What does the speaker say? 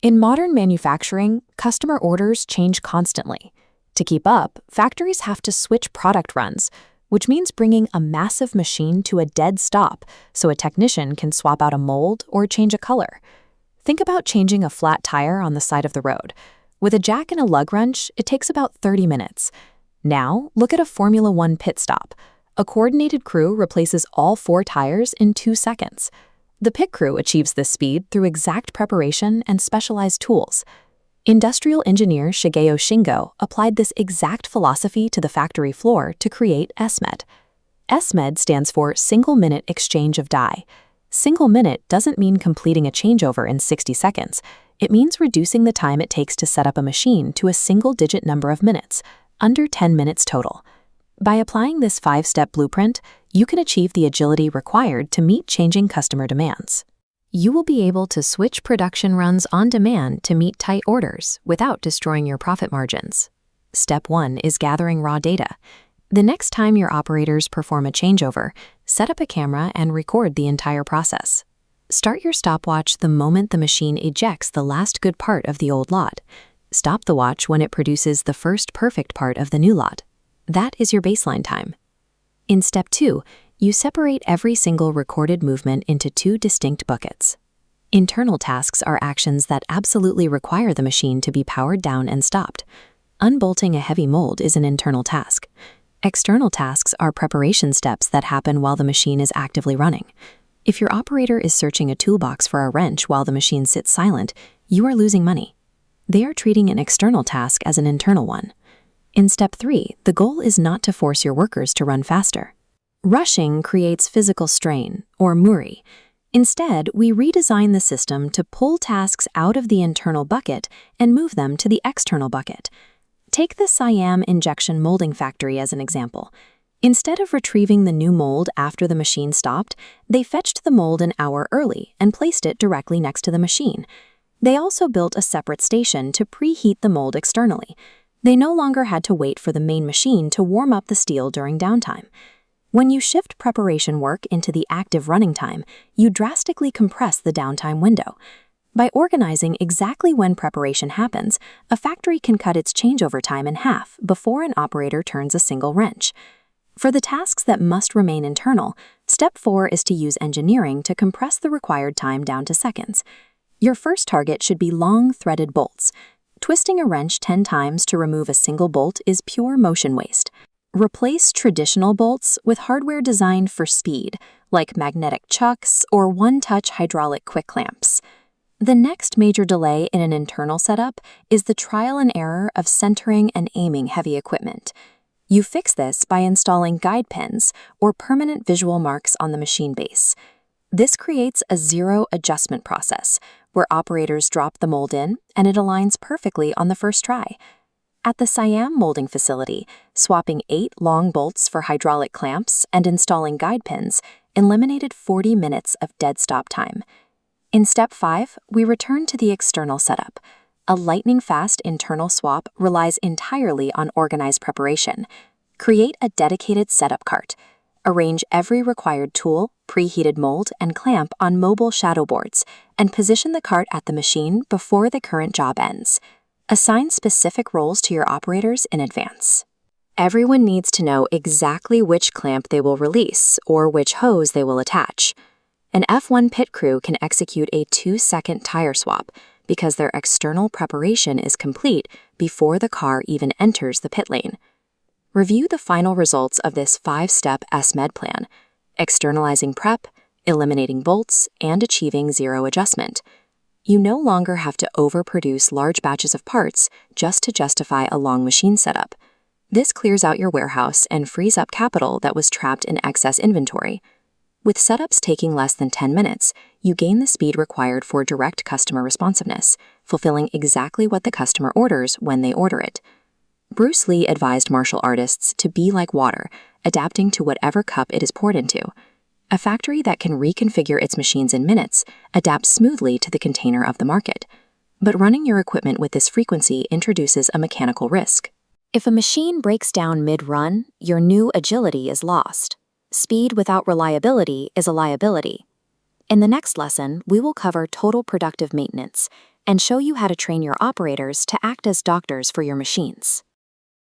In modern manufacturing, customer orders change constantly. To keep up, factories have to switch product runs, which means bringing a massive machine to a dead stop so a technician can swap out a mold or change a color. Think about changing a flat tire on the side of the road. With a jack and a lug wrench, it takes about 30 minutes. Now, look at a Formula One pit stop. A coordinated crew replaces all 4 tires in 2 seconds. The pit crew achieves this speed through exact preparation and specialized tools. Industrial engineer Shigeo Shingo applied this exact philosophy to the factory floor to create SMED. SMED stands for Single Minute Exchange of Die. Single minute doesn't mean completing a changeover in 60 seconds. It means reducing the time it takes to set up a machine to a single-digit number of minutes, under 10 minutes total. By applying this 5-step blueprint, you can achieve the agility required to meet changing customer demands. You will be able to switch production runs on demand to meet tight orders without destroying your profit margins. Step 1 is gathering raw data. The next time your operators perform a changeover, set up a camera and record the entire process. Start your stopwatch the moment the machine ejects the last good part of the old lot. Stop the watch when it produces the first perfect part of the new lot. That is your baseline time. In Step 2, you separate every single recorded movement into 2 distinct buckets. Internal tasks are actions that absolutely require the machine to be powered down and stopped. Unbolting a heavy mold is an internal task. External tasks are preparation steps that happen while the machine is actively running. If your operator is searching a toolbox for a wrench while the machine sits silent, you are losing money. They are treating an external task as an internal one. In Step 3, the goal is not to force your workers to run faster. Rushing creates physical strain, or MURI. Instead, we redesign the system to pull tasks out of the internal bucket and move them to the external bucket. Take the Siam injection molding factory as an example. Instead of retrieving the new mold after the machine stopped, they fetched the mold an hour early and placed it directly next to the machine. They also built a separate station to preheat the mold externally. They no longer had to wait for the main machine to warm up the steel during downtime. When you shift preparation work into the active running time, you drastically compress the downtime window. By organizing exactly when preparation happens, a factory can cut its changeover time in half before an operator turns a single wrench. For the tasks that must remain internal, Step 4 is to use engineering to compress the required time down to seconds. Your first target should be long, threaded bolts. Twisting a wrench 10 times to remove a single bolt is pure motion waste. Replace traditional bolts with hardware designed for speed, like magnetic chucks or one-touch hydraulic quick clamps. The next major delay in an internal setup is the trial and error of centering and aiming heavy equipment. You fix this by installing guide pins or permanent visual marks on the machine base. This creates a zero adjustment process, where operators drop the mold in and it aligns perfectly on the first try. At the Siam molding facility, swapping 8 long bolts for hydraulic clamps and installing guide pins eliminated 40 minutes of dead stop time. In Step 5, we return to the external setup. A lightning-fast internal swap relies entirely on organized preparation. Create a dedicated setup cart. Arrange every required tool, preheated mold, and clamp on mobile shadow boards, and position the cart at the machine before the current job ends. Assign specific roles to your operators in advance. Everyone needs to know exactly which clamp they will release or which hose they will attach. An F1 pit crew can execute a 2-second tire swap because their external preparation is complete before the car even enters the pit lane. Review the final results of this 5-step SMED plan: externalizing prep, eliminating bolts, and achieving zero adjustment. You no longer have to overproduce large batches of parts just to justify a long machine setup. This clears out your warehouse and frees up capital that was trapped in excess inventory. With setups taking less than 10 minutes, you gain the speed required for direct customer responsiveness, fulfilling exactly what the customer orders when they order it. Bruce Lee advised martial artists to be like water, adapting to whatever cup it is poured into. A factory that can reconfigure its machines in minutes adapts smoothly to the container of the market. But running your equipment with this frequency introduces a mechanical risk. If a machine breaks down mid-run, your new agility is lost. Speed without reliability is a liability. In the next lesson, we will cover total productive maintenance, and show you how to train your operators to act as doctors for your machines.